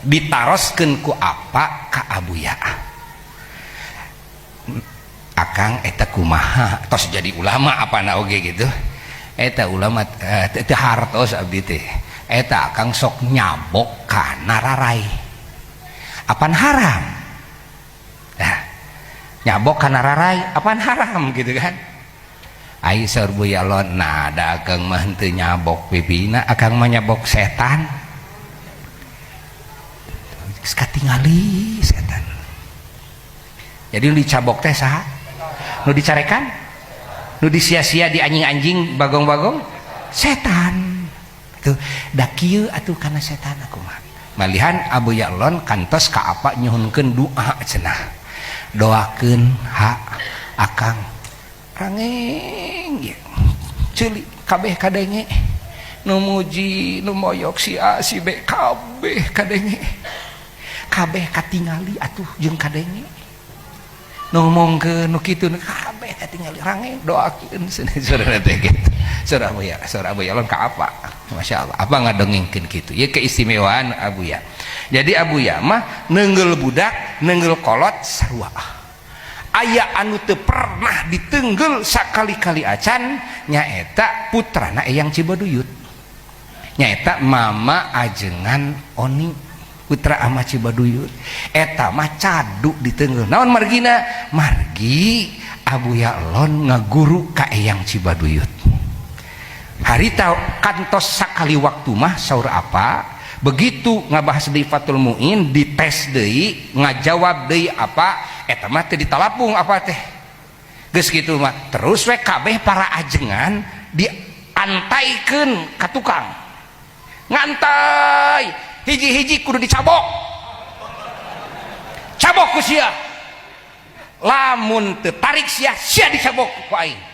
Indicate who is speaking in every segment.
Speaker 1: ditaroskeun ku apa ka abuya. Akang eta kumaha tos jadi ulama apana oge gitu. Eta ulama teu hartos abdi teh. Eta akang sok nyabok kana rarai. Apaan haram? Nah, nyabok kana rarai apaan haram gitu kan. Ai saur Buya Lon, nah da akang mah teu nyabok pipina, akang mah nyabok setan. Geus katingali setan. Jadi nu dicabok teh saha? Nu dicarekan? Nu disia-sia di anjing-anjing bagong-bagong? Setan. Tuh, da kieu atuh kana setan aku mah. Malihan Abuya Lon kantos ka apa nyuhunkeun doa cenah. Doakeun ha akang rangeng ceuli kabeh kadenge. Nu muji, nu moyok si A si B kabeh kadenge. Kabeh katingali atuh jeung kadenge. Ngomongkeun nu kitu kabeh katingali rangeng doakeun saudara teh kitu. Saudara Abuya Lon ka apa? Masya Allah, apa ngadongengkeun kitu. Ieu keistimewaan Abuya. Jadi Abuya mah neungeul budak, neungeul kolot sarua. Aya anu teu pernah diteunggel sakali-kali acan nyaeta putrana Eyang Cibaduyut. Nyaeta Mama Ajengan Oni. Putra Ama Cibaduyut eta mah cadu diteunggel. Naon margina? Margi Abuya Lon ngaguru ka Eyang Cibaduyut. Harita kantos sakali waktu mah saur apa begitu ngabahas deui Fathul Muin dites deui ngajawab deui apa eta mah teu ditalapung apa teh geus kitu mah terus we kabeh para ajengan diantaikeun ka tukang ngantai hiji-hiji kudu dicabok cabok ku sia lamun teu tarik sia dicabok ku aing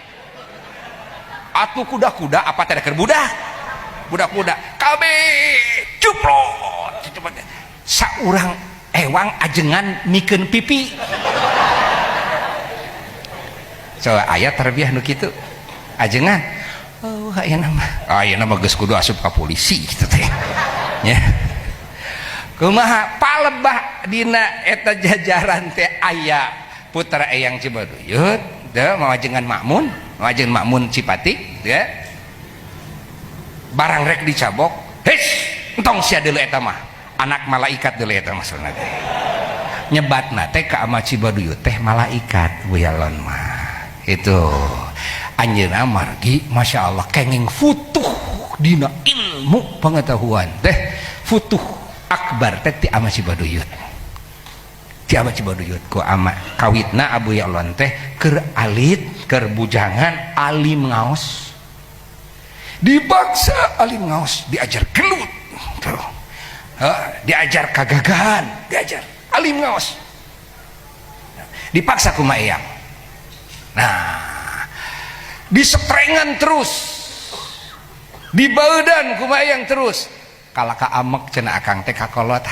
Speaker 1: atuh kuda-kuda apa teh keur budak kabeh cuplot saurang ewang ajengan mikeun pipi so aya tarbiyah nu kitu ajengan oh ayeuna mah geus kudu asup ka polisi kitu teh nya kumaha palebah dina eta jajaran teh aya putra Eyang Cibaduyut teh mawajengan Makmun Cipatik ya. Barang rek dicabok his entong sia deuleu eta mah anak malaikat deuleu eta maksudna teh nyebatna teh ka Ama Cibaduyut teh malaikat Buya Lon mah itu anjeunna margi Masya Allah kenging futuh dina ilmu pengetahuan teh futuh akbar teh ti Ama Cibaduyut ku ama kawitna Abuya Lon teh keur alit keur bujangan alim ngaos dipaksa alim ngaos diajar gelut tuh. Diajar kagagahan diajar alim ngaos dipaksa ku Eyang nah diseprengan terus dibaeudan ku Eyang terus kalaka amek cenah akang teh kakolot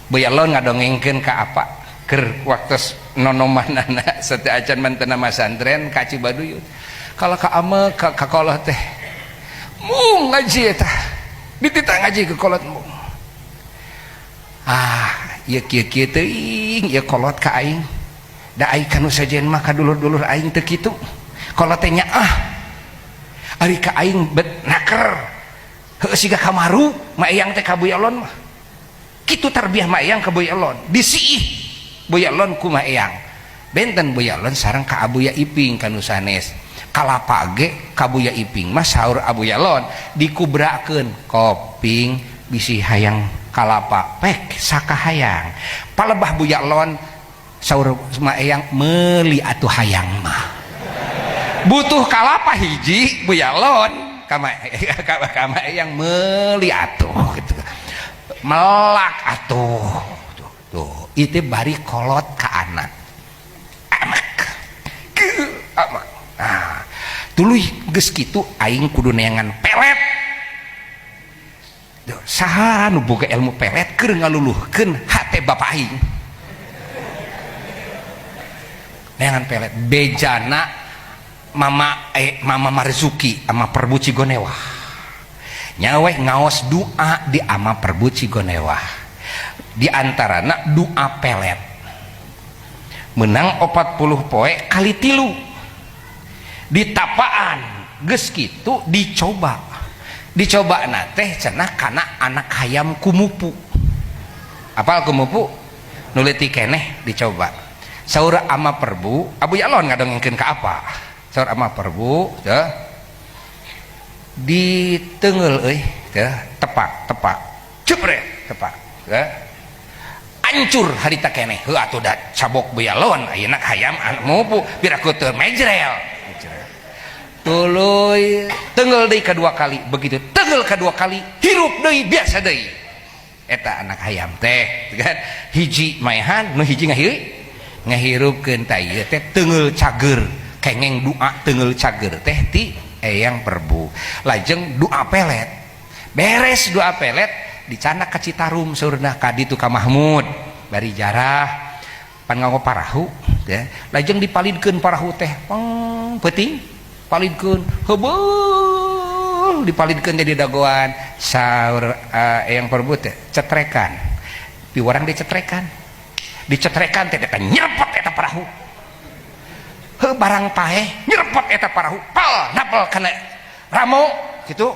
Speaker 1: Buya Lon ngadongengkeun ka apa keur waktos nonomanana sateu acan mantena masantren ka Cibaduyut kalau ka ame ka kolot teh mung ngaji eta ditita ngaji ke kolot mung ieu kieu teuing ieu kolot ka aing da aing kanu sajen mah ka dulur-dulur aing teu kitu kolot teh nya ari ka aing bet naker heuh siga kamaru ma Eyang teh ka Buya Lon mah kitu tarbiyah ma Eyang ka Buya Lon disiih Buya Lon ku ma Eyang benten Buya Lon sareng ka Abuya Iping kanu sanes kalapa ge ka Buya Iping mah saur Abuya Lon dikubrakeun koping bisi hayang kalapa pek sakahayang palebah Buya Lon saur ma Eyang meuli atuh hayang mah butuh kalapa hiji Buya Lon ka ma Eyang meuli atuh gitu melak atuh tuh itu bari kolot ka anak nah tuluy geus kitu aing kudu neangan pelet saha nu boga ilmu pelet keur ngaluluhkeun hate bapak aing neangan pelet bejana mama Marzuki ama Perbu Cigonewah nyawe ngaos doa di Ama Perbu Cigonewah di antarana doa pelet menang 40 poe kali 3 di tapaan geus kitu dicoba teh cenah kana anak hayam kumupu. Apal kumupu nu leutik keneh dicoba saur ama perbu Abu Yalon ngadongengkeun ka apa saur ama perbu teh ditengeul euy teh tepak cepret tepak teh hancur harita keneh heuh atuh da cabok Bu Yalon ayeuna hayam anu mupu piraku teu mejrel tuluy tengeul deui kadua kali begitu tengeul kadua kali hirup deui biasa deui eta anak hayam teh kan hiji maehan nu hiji ngahirupkeun tah ieu teh tengeul cager kengeng doa tengeul cager teh ti eyang perbu lajeng doa pelet beres doa pelet dicanak ka Citarum saurna ka ditu ka Mahmud bari jarah pan nganggo parahu teh lajeng dipalidkeun parahu teh peuting palidkeun heubeul dipalidkeun jadi dagoan saur eyang perbu teh cetrekan piwarang dicetrekan teh nyerepot eta parahu heuh barang paeh nyerepot eta parahu pal napal kana ramo kitu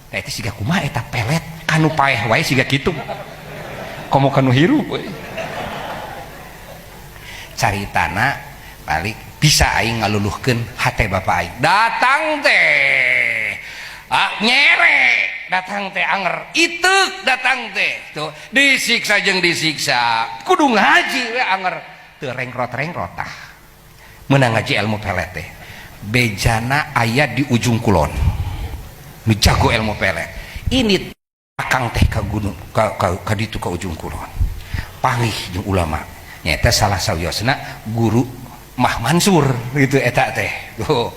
Speaker 1: tah eta siga kumaha eta pelet kanu paeh wae siga kitu komo kanu hirup we caritana balik bisa aing ngaluluhkeun hate bapak aing datang teh nyere datang teh anger iteuk datang teh tuh disiksa jeung disiksa kudu ngaji we anger teu rengrot tah meunang ngaji ilmu pelet teh bejana aya di ujung kulon nu jago ilmu pelet ini akang teh ka gunung ka ditu ka ujung kulon panggih jeung ulama nyaeta salah sawiosna guru Mah Mansur gitu eta teh tuh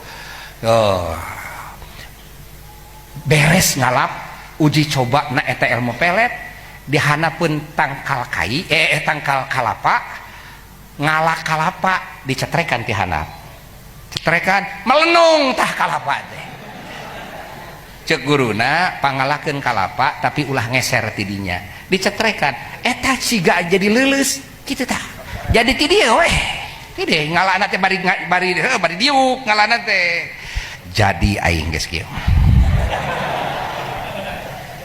Speaker 1: beres ngalap uji coba na eta ilmu pelet dihanapeun tangkal kai tangkal kalapa ngalah kalapa dicetrekan ti handap cetrekan melenung tah kalapa teh ceuk guruna pangalahkeun kalapa tapi ulah ngeser ti dinya dicetrekan eta siga jadi leuleus kitu tah jadi ti dieu weh ti dieu ngalana teh bari diuk ngalana teh jadi aing geus kieu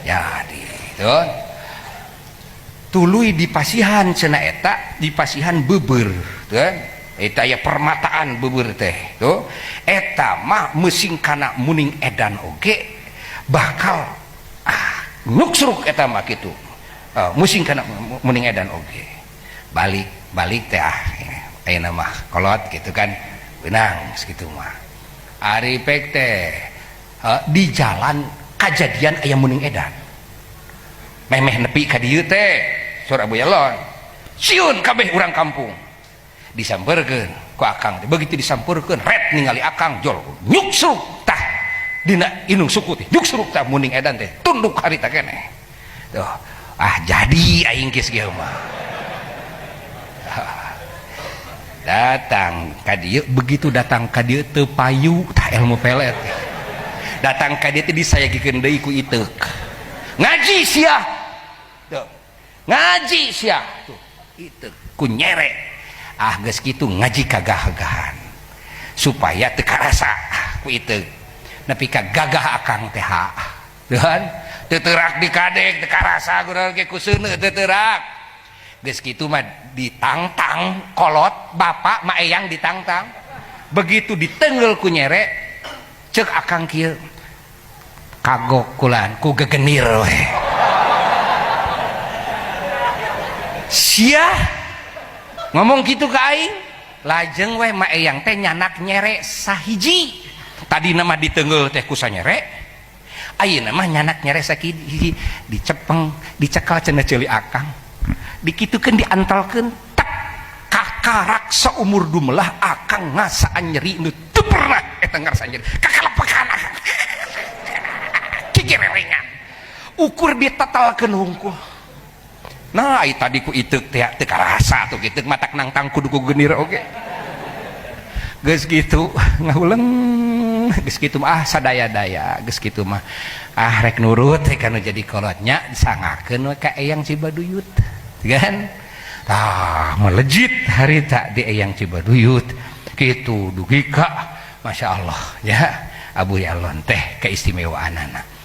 Speaker 1: jadi tuh tuluy di pasihan cenah eta di pasihan beubeur tuh eta aya permataan beubeur teh tuh eta mah meusing kana muning edan oge bakal nyuksruk eta mah kitu meusing kana muning edan oge balik teh ayeuna mah kolot gitu kan beunang sakitu mah ari pek teh di jalan kajadian aya muning edan memeh nepi ka dieu teh saur Abu Yalon sieun kabeh urang kampung disampeurkeun ku akang teh begitu disampeurkeun ret ningali akang jol nyuksruk tah dina inung suku teh nyuksruk tah muning edan teh tunduk harita keneh tuh jadi aing geus kieu mah datang ka dieu begitu datang ka dieu teu payu tah ilmu pelet datang ka dieu teh disayagikeun deui ku iteuk ngaji sia tuh ngaji sia tuh iteuk ku nyere geus kitu ngaji kagah-gagahan supaya teu karasa ku iteuk nepi ka gagah akang teh teuh teu teurak dikadek teu karasa gurang ge ku seuneu teu teurak geus kitu mah ditangtang kolot bapak ma eyang ditangtang begitu ditenggel ku nyere ceuk akang kieu kagok kulan ku gegenir we sia ngomong kitu ka aing lajeng we ma eyang teh nyanak nyere sahiji tadi nama ditenggel teh ku sanyere ayeuna mah nyanak nyere sakiji dicepeng dicekal cenah ceuli akang dikitukeun diantalkeun tak kakarak saumur dumelah akang ngasaan nyeri nu teu pernah eta ngarasa nyeri kakalepekan kikirerengan ukur ditatalkeun hungkul nah ai tadi ku iteuk teh teu karasa atuh kitu matak nangtang kudu ku genir oge geus kitu ngahuleung geus kitu mah sadaya-daya geus kitu mah rek nurut kana jadi kolotnya disangakeun we ka eyang Cibaduyut kan melejit harita di Eyang Cibaduyut gitu dugi ka Masya Allah ya Abu Yalon teh keistimewaanana